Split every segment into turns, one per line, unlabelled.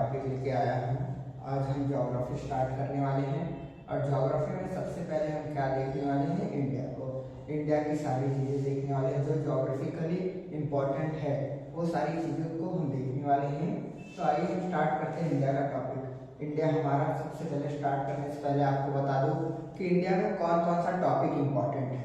Topic लेके आया हूँ। आज हम ज्योग्राफी स्टार्ट करने वाले हैं और ज्योग्राफी में सबसे पहले हम क्या देखने वाले हैं, इंडिया को। इंडिया की सारी चीज़ें देखने वाले हैं जो ज्योग्राफिकली इम्पोर्टेंट है, वो सारी चीज़ों को हम देखने वाले हैं। तो आइए हम स्टार्ट करते हैं इंडिया का टॉपिक। इंडिया हमारा सबसे पहले स्टार्ट करने से पहले आपको बता दूँ कि इंडिया में कौन कौन सा टॉपिक इम्पोर्टेंट है,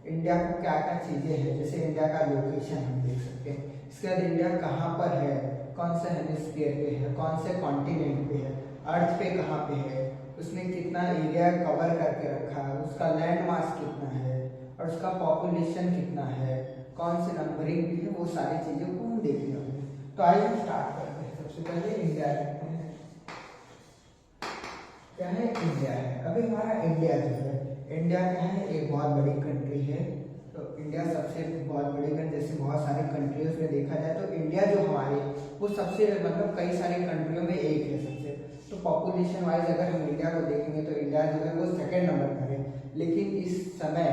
इंडिया को क्या क्या चीज़ें हैं। जैसे इंडिया का लोकेशन हम देख सकते हैं, इसके बाद इंडिया कहाँ पर है, कौन से हेमिस्फीयर पे है, कौन से कॉन्टिनेंट पे है, अर्थ पे कहाँ पे है, उसने कितना एरिया कवर करके रखा है, उसका लैंड मास कितना है और उसका पॉपुलेशन कितना है, कौन से नंबरिंग भी है, वो सारी चीज़ों को हम देखने वाले हैं। तो आइए हम स्टार्ट करते हैं। सबसे पहले इंडिया देखते हैं। क्या है, इंडिया है। अभी हमारा इंडिया जो है, इंडिया क्या है, एक बहुत बड़ी कंट्री है। तो इंडिया सबसे बहुत बड़ी कंट्री, जैसे बहुत सारी कंट्रीज में देखा जाए तो इंडिया जो हमारी वो सबसे मतलब कई सारी कंट्रियों में एक है सबसे। तो पॉपुलेशन वाइज अगर हम इंडिया को देखेंगे तो इंडिया जो है वो सेकंड नंबर पर है। लेकिन इस समय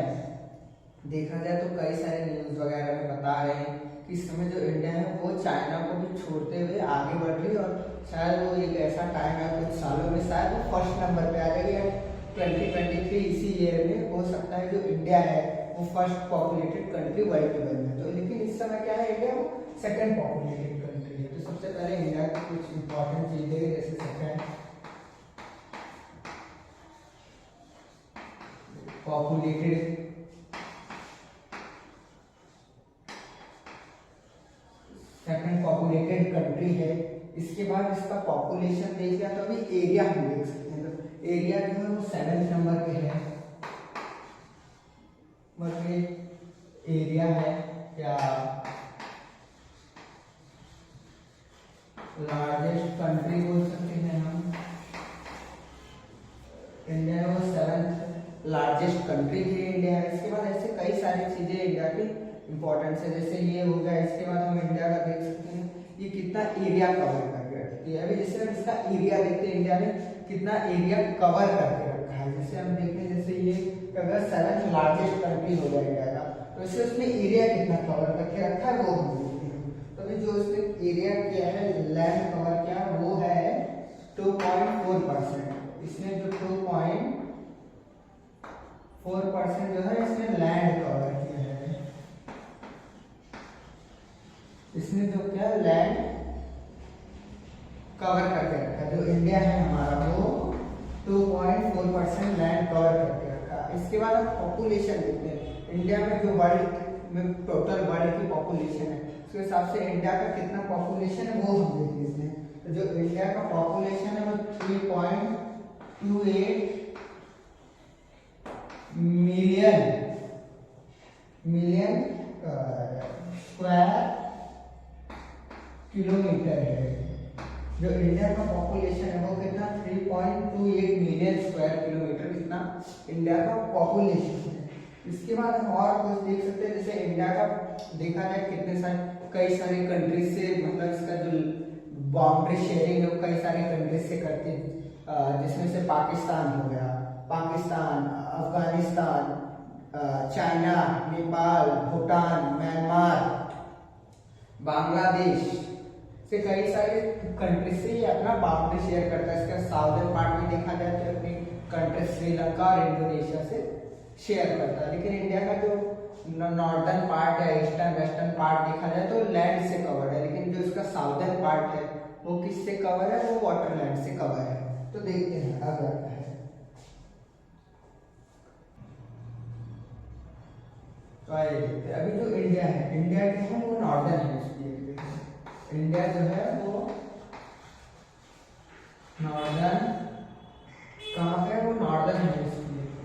देखा जाए तो कई सारे न्यूज़ वगैरह में बता रहे हैं कि इस समय जो इंडिया है वो चाइना को भी छोड़ते हुए आगे बढ़ रही है और शायद वो एक ऐसा टाइम है कुछ सालों में शायद वो फर्स्ट नंबर पे आ जाएगी। 2023 इसी ईयर में हो सकता है जो इंडिया है वो फर्स्ट पॉपुलेटेड कंट्री वर्ल्ड में बन जाए। तो लेकिन इस समय क्या है, इंडिया वो सेकंड पॉपुलेटेड कंट्री है। तो सबसे पहले इंडिया की कुछ इंपॉर्टेंट चीजें, जैसे सेकंड पॉपुलेटेड कंट्री है। इसके बाद इसका पॉपुलेशन देख लिया तो अभी एरिया हम देख सकते हैं। तो एरिया जो है वो 7th नंबर पे है। एरिया है क्या, लार्जेस्ट कंट्री बोल सकते हैं हम। इंडिया वो 7th लार्जेस्ट कंट्री है इंडिया है। इसके बाद ऐसे कई सारी चीजें इंडिया की इंपॉर्टेंस है, जैसे ये हो गया। इसके बाद हम इंडिया का देख सकते हैं ये कितना एरिया कवर करके रखती है। अभी जैसे हम इसका एरिया देखते हैं, इंडिया ने कितना एरिया कवर करके रखा है। जैसे हम देखते हैं, जैसे ये अगर 7th लार्जेस्ट कंट्री हो गया इंडिया का, तो इससे उसने एरिया कितना कवर करके रखा है वो हम देखते हैं। तो अभी जो इसने एरिया किया है, लैंड कवर किया है, वो है 2.4%। इसने जो 2.4% जो है इसने लैंड कवर किया है। इसने जो क्या लैंड कवर करके रखा, जो इंडिया है हमारा वो 2.4% लैंड कवर करके रखा। इसके बाद हम पॉपुलेशन देखते हैं। इंडिया में जो वर्ल्ड में टोटल वर्ल्ड की पॉपुलेशन है उसके हिसाब से इंडिया का कितना पॉपुलेशन है वो हम देखते हैं इसमें। तो जो इंडिया का पॉपुलेशन है वो 3.28 मिलियन स्क्वायर किलोमीटर है। जो इंडिया का पॉपुलेशन है वो कितना 3.28 मिलियन स्क्वायर किलोमीटर कितना इंडिया का पॉपुलेशन है। इसके बाद हम और कुछ देख सकते हैं, जैसे इंडिया का देखा जाए कितने सारे कई सारे कंट्रीज से मतलब इसका जो बाउंड्री शेयरिंग है कई सारे कंट्रीज से करती है। जिसमें से पाकिस्तान हो गया, पाकिस्तान, अफगानिस्तान, चाइना, नेपाल, भूटान, म्यांमार, बांग्लादेश से कई सारे कंट्री से ये अपना बाउंड्री शेयर करता है। इसका साउदर्न पार्ट में देखा जाए तो अपनी कंट्री श्रीलंका और इंडोनेशिया से शेयर करता है। लेकिन इंडिया का जो नॉर्दर्न पार्ट है, ईस्टर्न वेस्टर्न पार्ट देखा जाए तो लैंड से कवर्ड है। लेकिन जो इसका साउदर्न पार्ट है वो किससे कवर है, वो वाटर लैंड से कवर है। तो देखते हैं अगर है तो आइए देखते हैं। अभी जो इंडिया है, इंडिया जो है वो नॉर्दर्न हेमिस्फीयर पे है। इंडिया जो है वो नॉर्दर्न कहाँ पे है, वो नॉर्दर्न हेमिस्फीयर पे।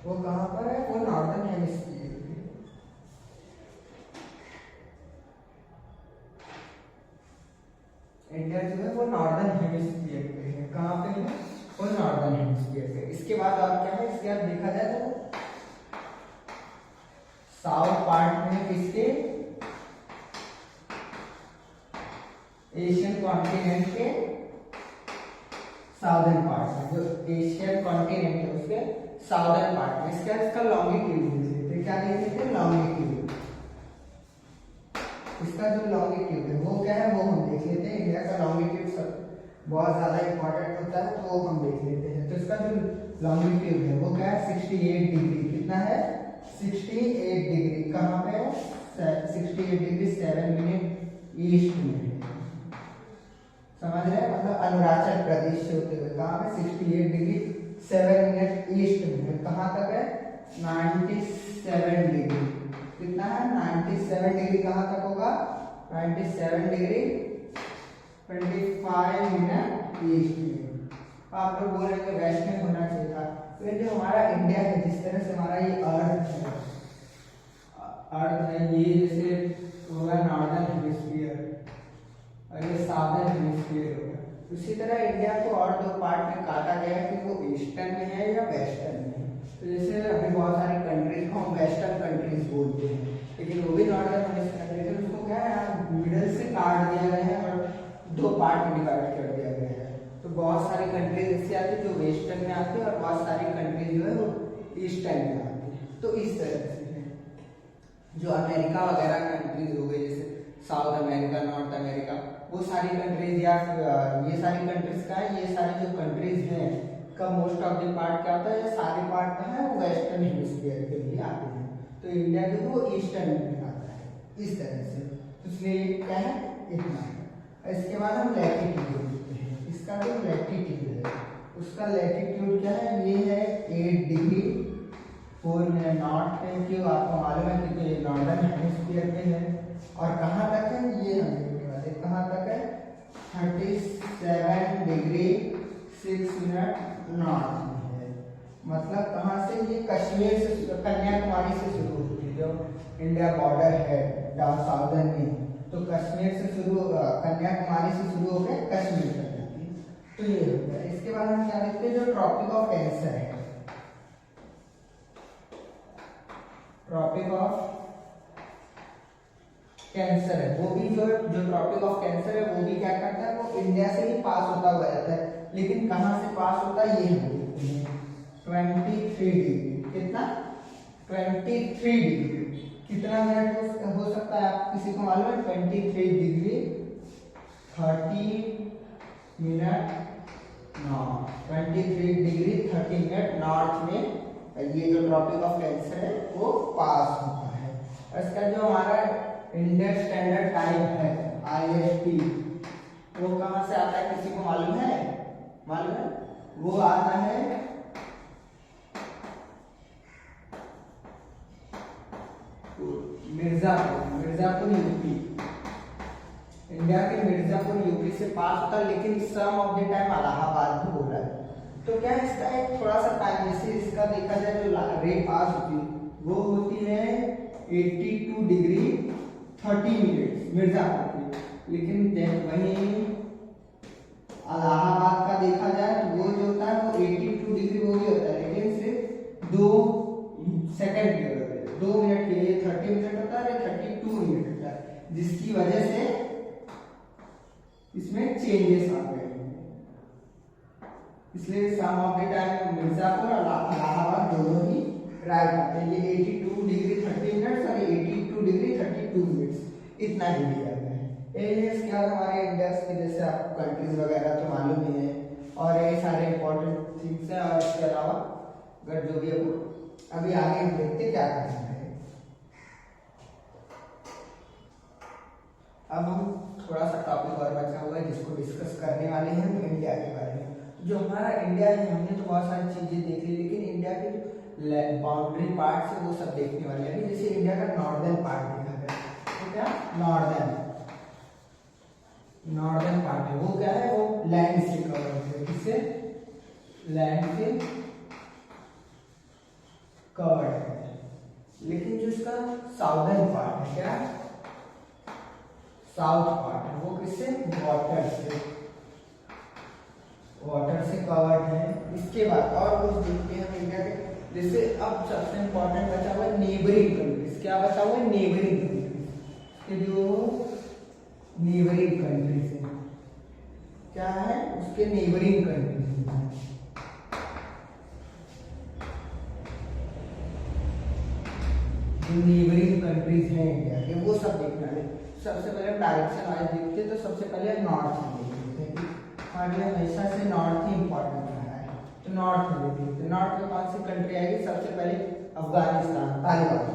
वो कहाँ पर है, वो नॉर्दर्न हेमिस्फीयर पे। इंडिया जो है वो नॉर्दर्न हेमिस्फीयर पे है। कहाँ पे है, वो नॉर्दर्न हेमिस्फीयर पे। इसके बाद और क्या है, इसके बाद देखा जाए तो साउथ पार्ट में किसके, एशियन कॉन्टिनेंट के साउदर्न पार्ट में, जो एशियन कॉन्टिनेंट है उसके साउदर्न पार्ट में। इसका लॉन्गिट्यूड क्या देखते हैं, लॉन्गिट्यूड। इसका जो लॉन्गिट्यूड है वो क्या है वो हम देख लेते हैं। इंडिया का लॉन्गिट्यूड सब बहुत ज़्यादा इंपॉर्टेंट होता है तो हम देख लेते हैं। तो इसका जो लॉन्गिट्यूड है वो क्या है 68 डिग्री। कितना है 68 डिग्री। कहाँ पे 68 डिग्री 7 मिनट ईस्ट में है। समझ रहे हैं, मतलब अरुणाचल प्रदेश से होते हुए कहाँ पे 68 डिग्री 7 मिनट ईस्ट में है। कहाँ तक है 97 डिग्री। कितना है 97 डिग्री। कहाँ तक होगा 97 डिग्री 25 मिनट ईस्ट में। आप लोग बोल रहे थे वेस्ट में होना चाहिए था। तो ये जो हमारा इंडिया है, जिस तरह से हमारा ये अर्थ है ये जैसे होगा नॉर्दर्न हेमिस्फीयर और ये साउदर्न हेमिस्फीयर होगा। उसी तरह इंडिया को और दो पार्ट में काटा गया कि वो ईस्टर्न में है या वेस्टर्न में है। तो जैसे अभी बहुत सारी कंट्रीज को हम वेस्टर्न कंट्रीज बोलते हैं, लेकिन वो भी नॉर्दर्न हेमिस्फीयर है। उसको क्या है मिडल से काट दिया गया है और दो पार्ट में डिवाइड कर दिया गया है। तो बहुत सारी कंट्रीज ऐसी आती है जो वेस्टर्न में आती है और बहुत सारी कंट्रीज जो है वो ईस्टर्न में आती है। तो इस तरह से है जो अमेरिका वगैरह कंट्रीज हो गई, जैसे साउथ अमेरिका, नॉर्थ अमेरिका, वो सारी कंट्रीज या ये सारी कंट्रीज का है, ये सारी जो कंट्रीज हैं का मोस्ट ऑफ द पार्ट क्या होता है, ये सारे पार्ट का है वो वेस्टर्न हेमिस्फीयर के लिए आते हैं। तो इंडिया जो है वो ईस्टर्न में आता है इस तरह से। तो इसलिए क्या है इतना। इसके बाद हम लैटिट्यूड देखते हैं। इसका जो लैटिट्यूड है उसका लैटिट्यूड क्या है, ये है 8 डिग्री 4 मिनट नॉर्थ पे, क्यों आपको मालूम है कि ये नॉर्दर्न हेमिस्फीयर पे है। और कहाँ तक है ये हम देखने वाले, कहाँ तक है 37 डिग्री 6 मिनट नॉर्थ में है। मतलब कहाँ से, ये कश्मीर से कन्याकुमारी से शुरू होती है, जो इंडिया बॉर्डर है डाउन साउदर्न में, तो कश्मीर से शुरू कन्याकुमारी से शुरू होकर कश्मीर तक जाती है। तो ये हो गया। इसके बाद हम क्या देखते हैं, जो ट्रॉपिक ऑफ कैंसर है, ट्रॉपिक ऑफ कैंसर है वो भी जो ट्रॉपिक ऑफ कैंसर है वो भी क्या करता है, वो इंडिया से ही पास होता हुआ जाता है। लेकिन कहाँ से पास होता है ये हम देखते हैं 23 डिग्री। कितना 23 डिग्री। कितना मिनट हो सकता है आप किसी को मालूम है 23 degree 30 minute north. 23 degree 30 minute north में ये जो ट्रॉपिक ऑफ कैंसर है वो पास होता है। और इसका जो हमारा इंडियन स्टैंडर्ड टाइम है IST, वो कहाँ से आता है किसी को मालूम है? मालूम है वो आता है मिर्जापुर यूपी। इंडिया के मिर्जापुर यूपी से पास होता है, लेकिन सम ऑफ द टाइम इलाहाबाद भी हो रहा है। तो क्या इसका एक थोड़ा सा टाइम, जैसे इसका देखा जाए जो रे पास होती है वो होती है 82 डिग्री 30 मिनट मिर्जापुर की। लेकिन वहीं इलाहाबाद का देखा जाए तो वो जो होता है वो 82 डिग्री वो भी होता है, लेकिन सिर्फ 2 सेकंड के लिए 2 मिनट के लिए 30 मिनट होता है, 32 मिनट होता है, जिसकी वजह से इसमें चेंजेस आ गए। इसलिए सम ऑफ द टाइम मिर्जापुर और इलाहाबाद दोनों ही राइट आते हैं। ये 82 डिग्री 30 मिनट्स और 82 डिग्री 32 मिनट्स इतना ही दिया गया है। इसके बाद हमारे इंडिया के जैसे आपको कंट्रीज वगैरह तो मालूम ही है और ये सारे इंपॉर्टेंट थिंग्स हैं। और इसके अलावा अगर जो भी अभी आगे हम देखते क्या करना है। अब हम थोड़ा सा टॉपिक और बचा हुआ है जिसको डिस्कस करने वाले हैं हम इंडिया के बारे में। जो हमारा इंडिया है हमने तो बहुत सारी चीजें देख ली, लेकिन इंडिया के बाउंड्री पार्ट से वो सब देखने वाले हैं। जैसे इंडिया का नॉर्दर्न पार्ट देखा गया तो क्या नॉर्दर्न पार्ट है वो क्या है, वो लैंड से कवर होते हैं। किससे? लैंड से कवर्ड है। लेकिन जो इसका साउदर्न पार्ट है क्या, साउथ पार्ट है वो किससे, वाटर से कवर्ड है। इसके बाद और कुछ देखते हैं हम इंडिया के, जैसे अब सबसे इंपॉर्टेंट बचा हुआ है नेबरिंग कंट्रीज। क्या बचा हुआ है? Neighbouring countries. जो नेबरिंग कंट्रीज है क्या है, उसके नेबरिंग कंट्रीज है। जो नेबरिंग कंट्रीज हैं इंडिया के वो सब देखना है। सबसे पहले डायरेक्शन वाइज देखते तो सबसे पहले नॉर्थ में देखते हैं, हमारे लिए हमेशा से नॉर्थ ही इंपॉर्टेंट रहा है। तो नॉर्थ में देखते, नॉर्थ में कौन सी कंट्री आएगी? सबसे पहले अफगानिस्तान, तालिबान,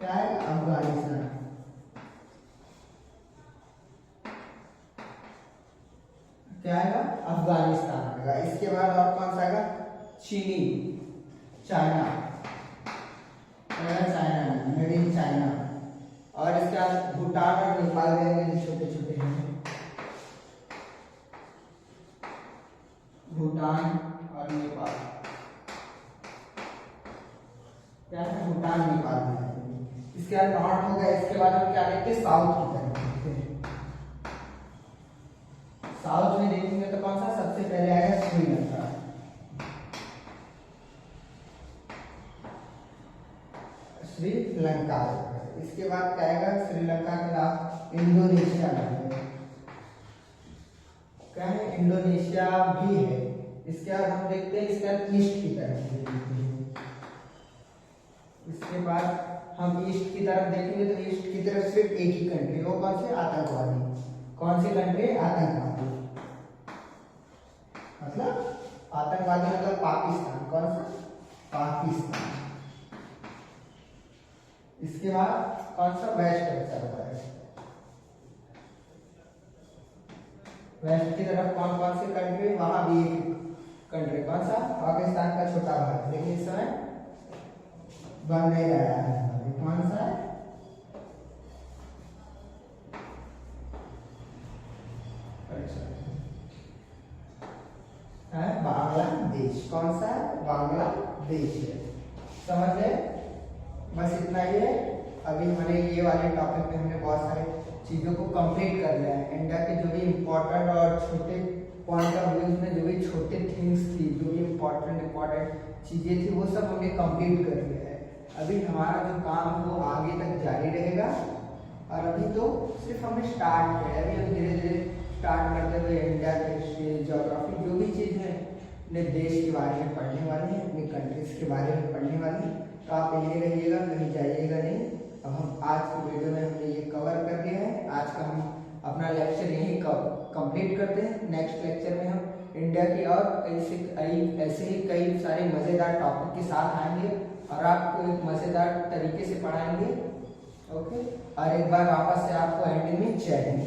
क्या है? अफगानिस्तान। क्या आएगा? अफगानिस्तान आएगा। इसके बाद और कौन सा आएगा? चीनी, China, China, made in China. और इसके बाद भूटान और नेपाल रहेंगे जो छोटे छोटे हैं, भूटान और नेपाल। क्या है? भूटान, नेपाल। इसके बाद नॉर्थ हो गया। इसके बाद हम क्या देखते हैं? साउथ की तरफ देखते हैं। साउथ में देखेंगे तो कौन सा? सबसे पहले आएगा श्रीलंका, श्रीलंका। इसके बाद क्या आएगा? श्रीलंका के बाद इंडोनेशिया आएगा। क्या है? इंडोनेशिया भी है। इसके बाद हम देखते हैं इसके बाद ईस्ट की तरफ देखते हैं। इसके बाद हम ईस्ट की तरफ देखेंगे तो ईस्ट की तरफ सिर्फ एक ही कंट्री, वो कौन सी? आतंकवादी। कौन सी कंट्री? आतंकवादी, मतलब आतंकवादी मतलब पाकिस्तान। कौन सा? पाकिस्तान। इसके बाद कौन सा? वेस्ट बचा हुआ है। वेस्ट की तरफ कौन कौन सी कंट्री? वहां भी एक कंट्री, कौन सा? पाकिस्तान का छोटा भाई, लेकिन इस समय बन नहीं रहा है। कौन सा है? बांग्लादेश। कौन सा है? बांग्लादेश है। समझ गए? बस इतना ही है। अभी मैंने ये वाले टॉपिक में हमने बहुत सारे चीज़ों को कंप्लीट कर लिया है। इंडिया के जो भी इम्पोर्टेंट और छोटे पॉइंट ऑफ व्यू में जो भी छोटे थिंग्स थी, जो भी इम्पोर्टेंट चीज़ें थी, वो सब हमने कंप्लीट कर लिया है। अभी हमारा जो काम है वो आगे तक जारी रहेगा। और अभी तो सिर्फ हमने स्टार्ट किया है। अभी हम धीरे धीरे स्टार्ट करते हुए इंडिया के हिस्ट्री, ज्योग्राफी, जो भी चीज़ है अपने देश के बारे में पढ़ने वाली है, अपनी कंट्रीज के बारे में पढ़ने वाली है। तो आप यहीं रहिएगा, कहीं जाइएगा नहीं। अब हम आज की वीडियो में हमने ये कवर कर दिया है। आज का हम अपना लेक्चर यहीं कंप्लीट करते हैं। नेक्स्ट लेक्चर में हम इंडिया की और ऐसे ही कई सारे मज़ेदार टॉपिक के साथ आएंगे और आपको एक मज़ेदार तरीके से पढ़ाएंगे। ओके, और एक बार वापस से आपको एंड में जय हिंद।